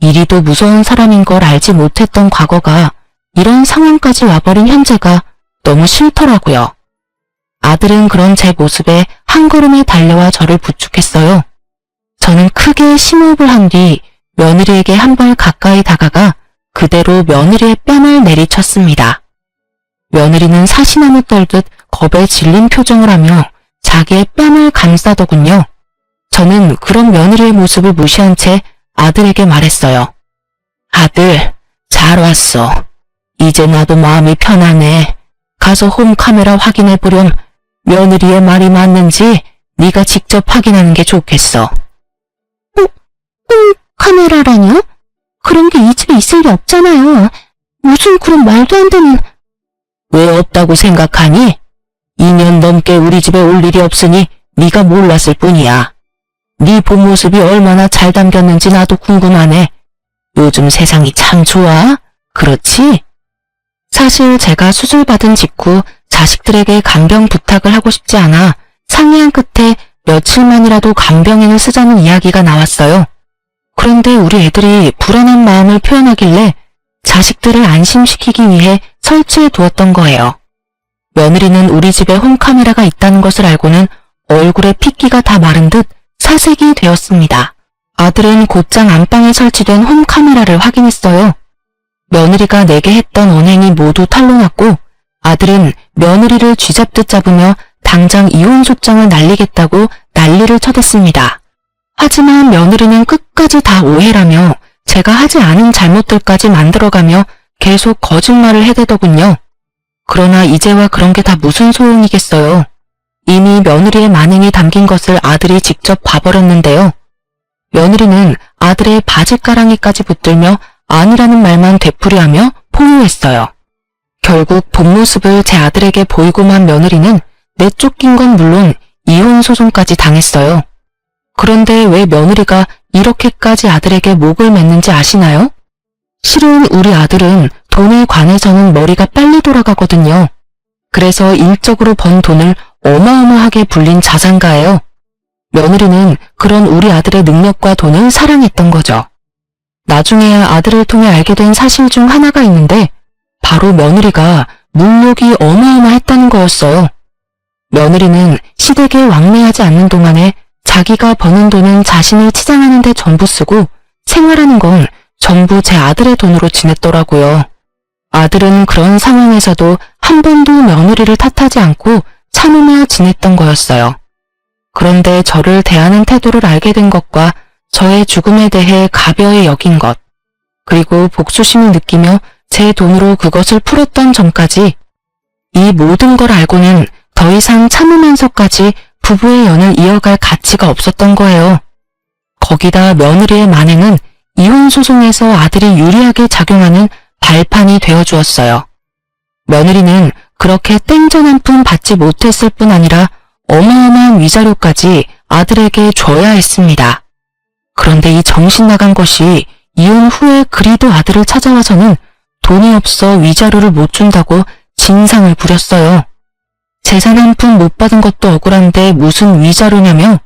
이리도 무서운 사람인 걸 알지 못했던 과거가 이런 상황까지 와버린 현재가 너무 싫더라고요. 아들은 그런 제 모습에 한 걸음에 달려와 저를 부축했어요. 저는 크게 심호흡을 한 뒤 며느리에게 한 발 가까이 다가가 그대로 며느리의 뺨을 내리쳤습니다. 며느리는 사시나무 떨듯 겁에 질린 표정을 하며 자기의 뺨을 감싸더군요. 저는 그런 며느리의 모습을 무시한 채 아들에게 말했어요. 아들, 잘 왔어. 이제 나도 마음이 편하네. 가서 홈카메라 확인해보렴. 며느리의 말이 맞는지 네가 직접 확인하는 게 좋겠어. 홈카메라라뇨? 그런 게 이 집에 있을 리 없잖아요. 무슨 그런 말도 안 되는... 왜 없다고 생각하니? 2년 넘게 우리 집에 올 일이 없으니 네가 몰랐을 뿐이야. 네 본 모습이 얼마나 잘 담겼는지 나도 궁금하네. 요즘 세상이 참 좋아? 그렇지? 사실 제가 수술받은 직후 자식들에게 간병 부탁을 하고 싶지 않아 상의한 끝에 며칠만이라도 간병인을 쓰자는 이야기가 나왔어요. 그런데 우리 애들이 불안한 마음을 표현하길래 자식들을 안심시키기 위해 설치해 두었던 거예요. 며느리는 우리 집에 홈카메라가 있다는 것을 알고는 얼굴에 핏기가 다 마른 듯 사색이 되었습니다. 아들은 곧장 안방에 설치된 홈카메라를 확인했어요. 며느리가 내게 했던 언행이 모두 탄로났고 아들은 며느리를 쥐잡듯 잡으며 당장 이혼 소장을 날리겠다고 난리를 쳐댔습니다. 하지만 며느리는 끝까지 다 오해라며 제가 하지 않은 잘못들까지 만들어가며 계속 거짓말을 해대더군요. 그러나 이제와 그런 게 다 무슨 소용이겠어요. 이미 며느리의 만행이 담긴 것을 아들이 직접 봐버렸는데요. 며느리는 아들의 바지가랑이까지 붙들며 아니라는 말만 되풀이하며 포효했어요. 결국 본 모습을 제 아들에게 보이고만 며느리는 내쫓긴 건 물론 이혼 소송까지 당했어요. 그런데 왜 며느리가 이렇게까지 아들에게 목을 맸는지 아시나요? 실은 우리 아들은 돈에 관해서는 머리가 빨리 돌아가거든요. 그래서 일적으로 번 돈을 어마어마하게 불린 자산가예요. 며느리는 그런 우리 아들의 능력과 돈을 사랑했던 거죠. 나중에야 아들을 통해 알게 된 사실 중 하나가 있는데 바로 며느리가 물욕이 어마어마했다는 거였어요. 며느리는 시댁에 왕래하지 않는 동안에 자기가 버는 돈은 자신을 치장하는 데 전부 쓰고 생활하는 건 전부 제 아들의 돈으로 지냈더라고요. 아들은 그런 상황에서도 한 번도 며느리를 탓하지 않고 참으며 지냈던 거였어요. 그런데 저를 대하는 태도를 알게 된 것과 저의 죽음에 대해 가벼이 여긴 것, 그리고 복수심을 느끼며 제 돈으로 그것을 풀었던 전까지 이 모든 걸 알고는 더 이상 참으면서까지 부부의 연을 이어갈 가치가 없었던 거예요. 거기다 며느리의 만행은 이혼 소송에서 아들이 유리하게 작용하는 발판이 되어주었어요. 며느리는 그렇게 땡전 한 푼 받지 못했을 뿐 아니라 어마어마한 위자료까지 아들에게 줘야 했습니다. 그런데 이 정신 나간 것이 이혼 후에 그리도 아들을 찾아와서는 돈이 없어 위자료를 못 준다고 진상을 부렸어요. 재산 한 푼 못 받은 것도 억울한데 무슨 위자료냐며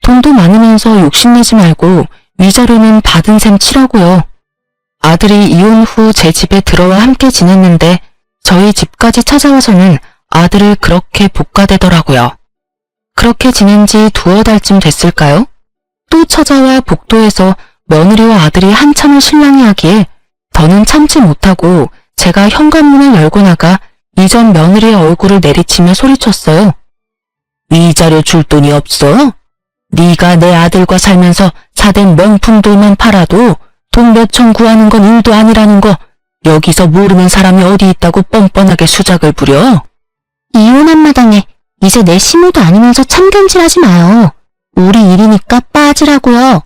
돈도 많으면서 욕심내지 말고 위자료는 받은 셈 치라고요. 아들이 이혼 후 제 집에 들어와 함께 지냈는데 저희 집까지 찾아와서는 아들을 그렇게 볶아대더라고요. 그렇게 지낸 지 두어 달쯤 됐을까요? 또 찾아와 복도에서 며느리와 아들이 한참을 실랑이하기에 더는 참지 못하고 제가 현관문을 열고 나가 이전 며느리의 얼굴을 내리치며 소리쳤어요. 위자료 줄 돈이 없어? 네가 내 아들과 살면서 사댄 명품들만 팔아도 돈 몇천 구하는 건 일도 아니라는 거 여기서 모르는 사람이 어디 있다고 뻔뻔하게 수작을 부려? 이혼한 마당에 이제 내 시모도 아니면서 참견질하지 마요. 우리 일이니까 빠지라고요.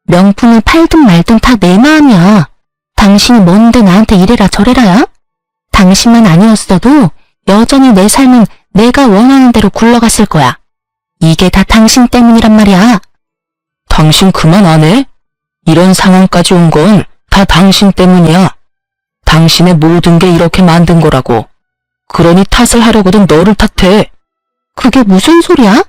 명품을 팔든 말든 다 내 마음이야. 당신이 뭔데 나한테 이래라 저래라야? 당신만 아니었어도 여전히 내 삶은 내가 원하는 대로 굴러갔을 거야. 이게 다 당신 때문이란 말이야. 당신 그만 안 해? 이런 상황까지 온 건 다 당신 때문이야. 당신의 모든 게 이렇게 만든 거라고. 그러니 탓을 하려거든 너를 탓해. 그게 무슨 소리야?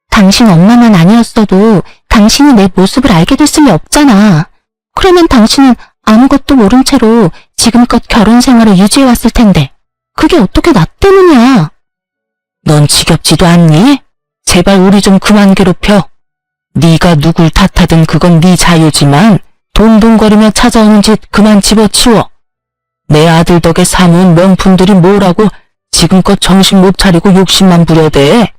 당신 엄마만 아니었어도 당신이 내 모습을 알게 됐을 리 없잖아. 그러면 당신은 아무것도 모른 채로 지금껏 결혼 생활을 유지해왔을 텐데 그게 어떻게 나 때문이야? 넌 지겹지도 않니? 제발 우리 좀 그만 괴롭혀. 네가 누굴 탓하든 그건 네 자유지만 돈돈거리며 찾아오는 짓 그만 집어치워. 내 아들 덕에 사모은 명품들이 뭐라고 지금껏 정신 못 차리고 욕심만 부려대.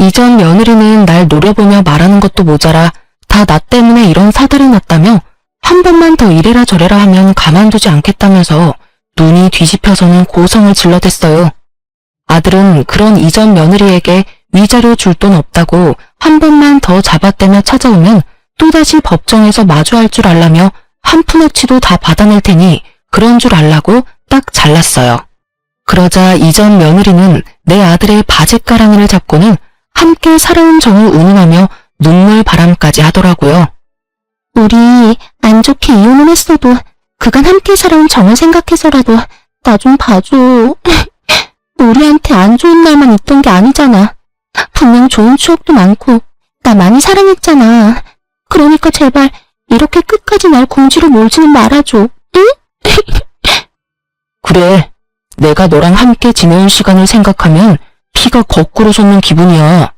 이전 며느리는 날 노려보며 말하는 것도 모자라 다 나 때문에 이런 사달이 났다며 한 번만 더 이래라 저래라 하면 가만두지 않겠다면서 눈이 뒤집혀서는 고성을 질러댔어요. 아들은 그런 이전 며느리에게 위자료 줄 돈 없다고 한 번만 더 잡아떼며 찾아오면 또다시 법정에서 마주할 줄 알라며 한 푼어치도 다 받아낼 테니 그런 줄 알라고 딱 잘랐어요. 그러자 이전 며느리는 내 아들의 바짓가랑이를 잡고는 함께 살아온 정을 운운하며 눈물 바람까지 하더라고요. 우리 안 좋게 이혼을 했어도 그간 함께 살아온 정을 생각해서라도 나 좀 봐줘. 우리한테 안 좋은 날만 있던 게 아니잖아. 분명 좋은 추억도 많고 나 많이 사랑했잖아. 그러니까 제발 이렇게 끝까지 날 궁지로 몰지는 말아줘. 응? 그래, 내가 너랑 함께 지내온 시간을 생각하면 피가 거꾸로 솟는 기분이야.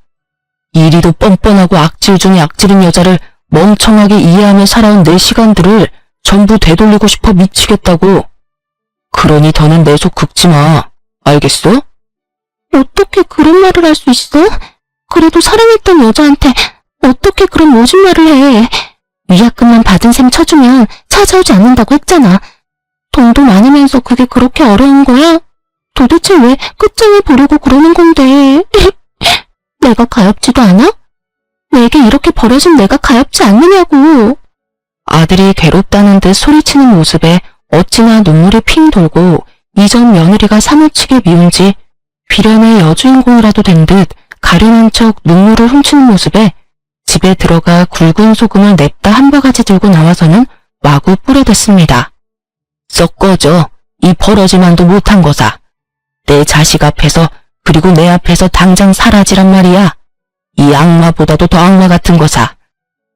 이리도 뻔뻔하고 악질 중에 악질인 여자를 멍청하게 이해하며 살아온 내 시간들을 전부 되돌리고 싶어 미치겠다고. 그러니 더는 내 속 긁지 마. 알겠어? 어떻게 그런 말을 할 수 있어? 그래도 사랑했던 여자한테 어떻게 그런 모진 말을 해. 위약금만 받은 셈 쳐주면 찾아오지 않는다고 했잖아. 돈도 많으면서 그게 그렇게 어려운 거야? 도대체 왜 끝장을 보려고 그러는 건데. 내가 가엾지도 않아? 내게 이렇게 버려진 내가 가엾지 않느냐고. 아들이 괴롭다는 듯 소리치는 모습에 어찌나 눈물이 핑 돌고 이전 며느리가 사무치게 미운지 비련의 여주인공이라도 된 듯 가련한 척 눈물을 훔치는 모습에 집에 들어가 굵은 소금을 냅다 한 바가지 들고 나와서는 마구 뿌려댔습니다. 썩 꺼져, 이 버러지만도 못한 거사. 내 자식 앞에서 그리고 내 앞에서 당장 사라지란 말이야. 이 악마보다도 더 악마 같은 거사.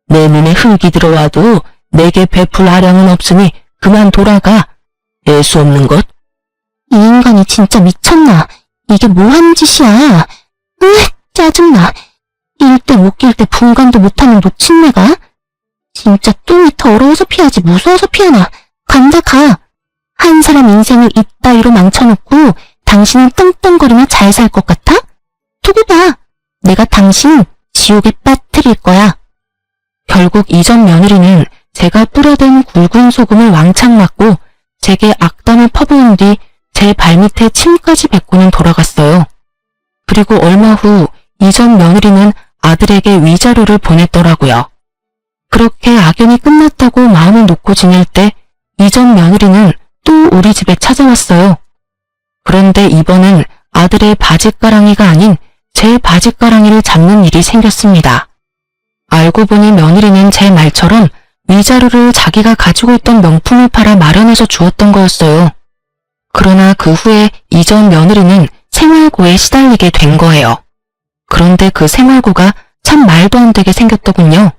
내 눈에 흙이 들어와도 내게 베풀 아량은 없으니 그만 돌아가. 애수 없는 것. 이 인간이 진짜 미쳤나? 이게 뭐 하는 짓이야? 짜증나. 일 때 못 낄 때 분간도 못하는 놓친내가? 진짜 똥이 더러워서 피하지 무서워서 피하나? 간다 가. 한 사람 인생을 이따위로 망쳐놓고 당신은 떵떵거리며 잘 살 것 같아? 두고 봐. 내가 당신 지옥에 빠뜨릴 거야. 결국 이전 며느리는 제가 뿌려댄 굵은 소금을 왕창 맞고 제게 악담을 퍼부은 뒤 제 발밑에 침까지 뱉고는 돌아갔어요. 그리고 얼마 후 이전 며느리는 아들에게 위자료를 보냈더라고요. 그렇게 악연이 끝났다고 마음을 놓고 지낼 때 이전 며느리는 또 우리 집에 찾아왔어요. 그런데 이번엔 아들의 바짓가랑이가 아닌 제 바짓가랑이를 잡는 일이 생겼습니다. 알고 보니 며느리는 제 말처럼 위자료를 자기가 가지고 있던 명품을 팔아 마련해서 주었던 거였어요. 그러나 그 후에 이전 며느리는 생활고에 시달리게 된 거예요. 그런데 그 생활고가 참 말도 안 되게 생겼더군요.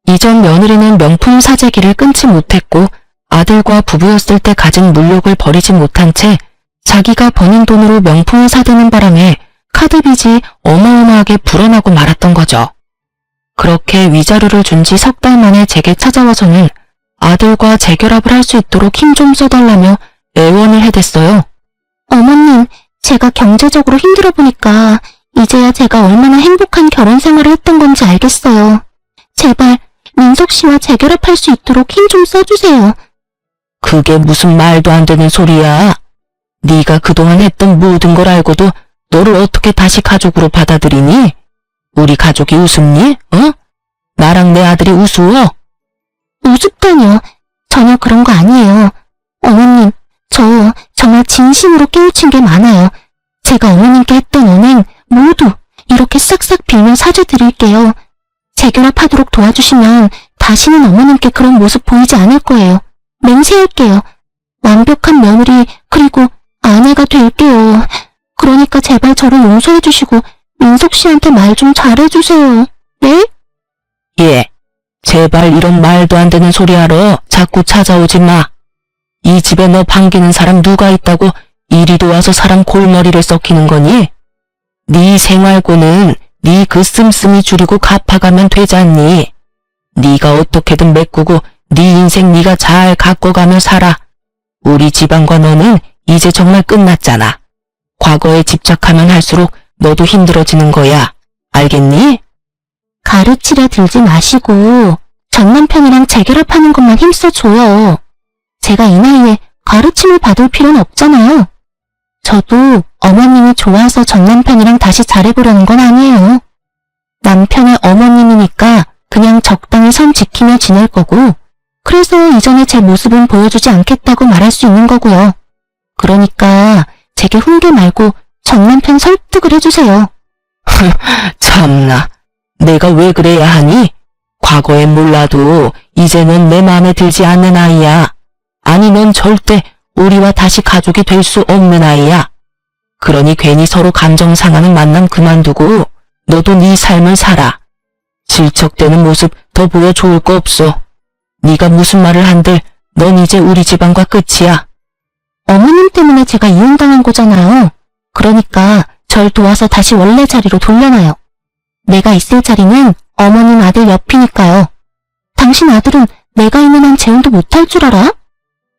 이전 며느리는 명품 사재기를 끊지 못했고 아들과 부부였을 때 가진 물욕을 버리지 못한 채 자기가 버는 돈으로 명품을 사드는 바람에 카드 빚이 어마어마하게 불어나고 말았던 거죠. 그렇게 위자료를 준 지 3달 만에 제게 찾아와서는 아들과 재결합을 할 수 있도록 힘 좀 써달라며 애원을 해댔어요. 어머님, 제가 경제적으로 힘들어 보니까 이제야 제가 얼마나 행복한 결혼 생활을 했던 건지 알겠어요. 제발 민석 씨와 재결합할 수 있도록 힘 좀 써주세요. 그게 무슨 말도 안 되는 소리야. 네가 그동안 했던 모든 걸 알고도 너를 어떻게 다시 가족으로 받아들이니? 우리 가족이 우습니? 나랑 내 아들이 우스워? 우습다뇨. 전혀 그런 거 아니에요. 어머님, 저 정말 진심으로 깨우친 게 많아요. 제가 어머님께 했던 은행 모두 이렇게 싹싹 빌며 사죄드릴게요. 재결합하도록 도와주시면 다시는 어머님께 그런 모습 보이지 않을 거예요. 맹세할게요. 완벽한 며느리 그리고 아내가 될게요. 그러니까 제발 저를 용서해주시고 민석 씨한테 말 좀 잘해주세요. 네? 예, 제발 이런 말도 안 되는 소리 하러 자꾸 찾아오지 마. 이 집에 너 반기는 사람 누가 있다고 이리도 와서 사람 골머리를 썩히는 거니? 네 생활고는 네 그 씀씀이 줄이고 갚아가면 되지 않니? 네가 어떻게든 메꾸고 네 인생 네가 잘 가꿔가며 살아. 우리 집안과 너는 이제 정말 끝났잖아. 과거에 집착하면 할수록 너도 힘들어지는 거야. 알겠니? 가르치려 들지 마시고 전 남편이랑 재결합하는 것만 힘써줘요. 제가 이 나이에 가르침을 받을 필요는 없잖아요. 저도 어머님이 좋아서 전 남편이랑 다시 잘해보려는 건 아니에요. 남편의 어머님이니까 그냥 적당히 선 지키며 지낼 거고, 그래서 이전에 제 모습은 보여주지 않겠다고 말할 수 있는 거고요. 그러니까 제게 훈계 말고 전 남편 설득을 해주세요. 참나, 내가 왜 그래야 하니? 과거엔 몰라도 이제 넌 내 마음에 들지 않는 아이야. 아니, 넌 절대 우리와 다시 가족이 될 수 없는 아이야. 그러니 괜히 서로 감정 상하는 만남 그만두고 너도 네 삶을 살아. 질척대는 모습 더 보여 좋을 거 없어. 네가 무슨 말을 한들 넌 이제 우리 집안과 끝이야. 어머님 때문에 제가 이혼당한 거잖아요. 그러니까 절 도와서 다시 원래 자리로 돌려놔요. 내가 있을 자리는 어머님 아들 옆이니까요. 당신 아들은 내가 있는 한 재혼도 못할 줄 알아?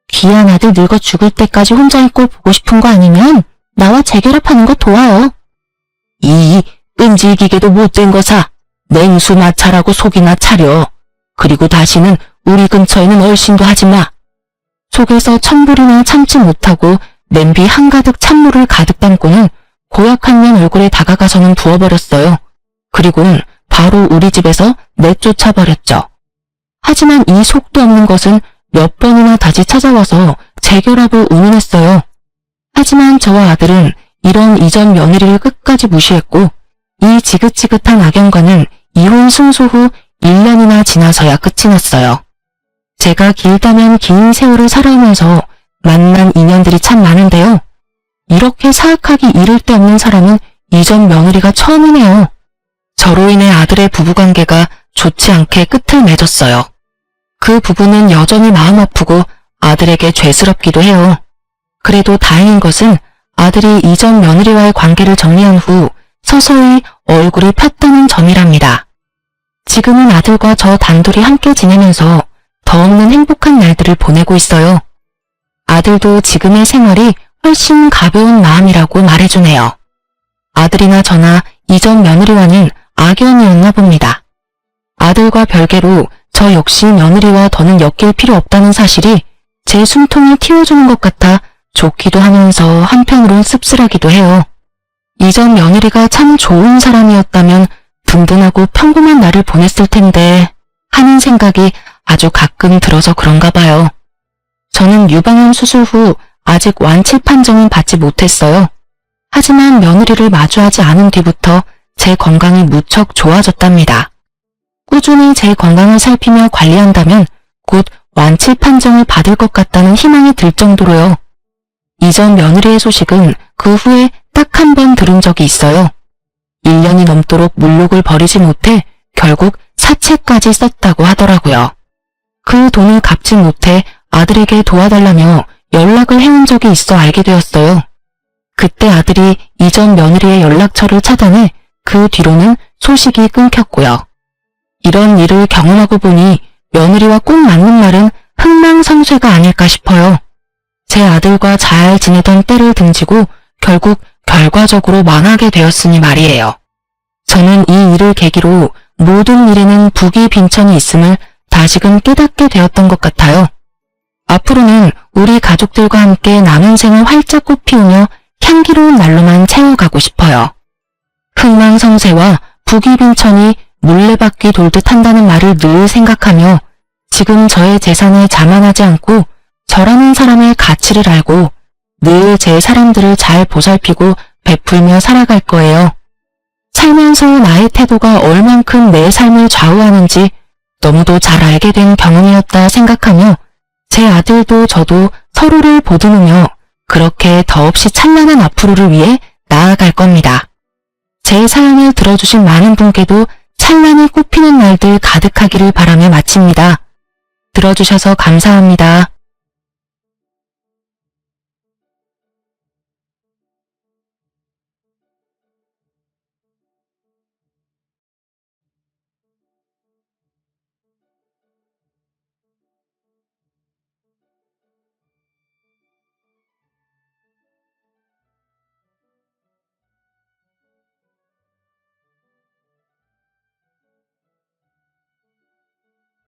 귀한 아들 늙어 죽을 때까지 혼자 있고 보고 싶은 거 아니면 나와 재결합하는 거 도와요. 이 끈질기게도 못된 거사. 냉수 마찰하고 속이나 차려. 그리고 다시는 우리 근처에는 얼씬도 하지 마. 속에서 천불이나 참지 못하고 냄비 한가득 찬물을 가득 담고는 고약한 년 얼굴에 다가가서는 부어버렸어요. 그리고는 바로 우리 집에서 내쫓아버렸죠. 하지만 이 속도 없는 것은 몇 번이나 다시 찾아와서 재결합을 운운했어요. 하지만 저와 아들은 이런 이전 며느리를 끝까지 무시했고, 이 지긋지긋한 악연과는 이혼 승소 후 1년이나 지나서야 끝이 났어요. 제가 길다면 긴 세월을 살아오면서 만난 인연들이 참 많은데요. 이렇게 사악하기 이를 데 없는 사람은 이전 며느리가 처음이네요. 저로 인해 아들의 부부관계가 좋지 않게 끝을 맺었어요. 그 부부는 여전히 마음 아프고 아들에게 죄스럽기도 해요. 그래도 다행인 것은 아들이 이전 며느리와의 관계를 정리한 후 서서히 얼굴이 폈다는 점이랍니다. 지금은 아들과 저 단둘이 함께 지내면서 더 없는 행복한 날들을 보내고 있어요. 아들도 지금의 생활이 훨씬 가벼운 마음이라고 말해주네요. 아들이나 저나 이전 며느리와는 악연이었나 봅니다. 아들과 별개로 저 역시 며느리와 더는 엮일 필요 없다는 사실이 제 숨통을 틔워주는 것 같아 좋기도 하면서 한편으론 씁쓸하기도 해요. 이전 며느리가 참 좋은 사람이었다면 든든하고 평범한 날을 보냈을 텐데 하는 생각이 아주 가끔 들어서 그런가 봐요. 저는 유방암 수술 후 아직 완치 판정은 받지 못했어요. 하지만 며느리를 마주하지 않은 뒤부터 제 건강이 무척 좋아졌답니다. 꾸준히 제 건강을 살피며 관리한다면 곧 완치 판정을 받을 것 같다는 희망이 들 정도로요. 이전 며느리의 소식은 그 후에 딱 한 번 들은 적이 있어요. 1년이 넘도록 물욕을 버리지 못해 결국 사채까지 썼다고 하더라고요. 그 돈을 갚지 못해 아들에게 도와달라며 연락을 해온 적이 있어 알게 되었어요. 그때 아들이 이전 며느리의 연락처를 차단해 그 뒤로는 소식이 끊겼고요. 이런 일을 경험하고 보니 며느리와 꼭 맞는 말은 흥망성쇠가 아닐까 싶어요. 제 아들과 잘 지내던 때를 등지고 결국 결과적으로 망하게 되었으니 말이에요. 저는 이 일을 계기로 모든 일에는 부귀 빈천이 있음을 다시금 깨닫게 되었던 것 같아요. 앞으로는 우리 가족들과 함께 남은 생을 활짝 꽃피우며 향기로운 날로만 채워가고 싶어요. 흥망성쇠와 부귀 빈천이 물레바퀴 돌듯 한다는 말을 늘 생각하며 지금 저의 재산에 자만하지 않고 저라는 사람의 가치를 알고 늘 제 사람들을 잘 보살피고 베풀며 살아갈 거예요. 살면서 나의 태도가 얼만큼 내 삶을 좌우하는지 너무도 잘 알게 된 경험이었다 생각하며 제 아들도 저도 서로를 보듬으며 그렇게 더없이 찬란한 앞으로를 위해 나아갈 겁니다. 제 사연을 들어주신 많은 분께도 찬란히 꽃피는 날들 가득하기를 바라며 마칩니다. 들어주셔서 감사합니다.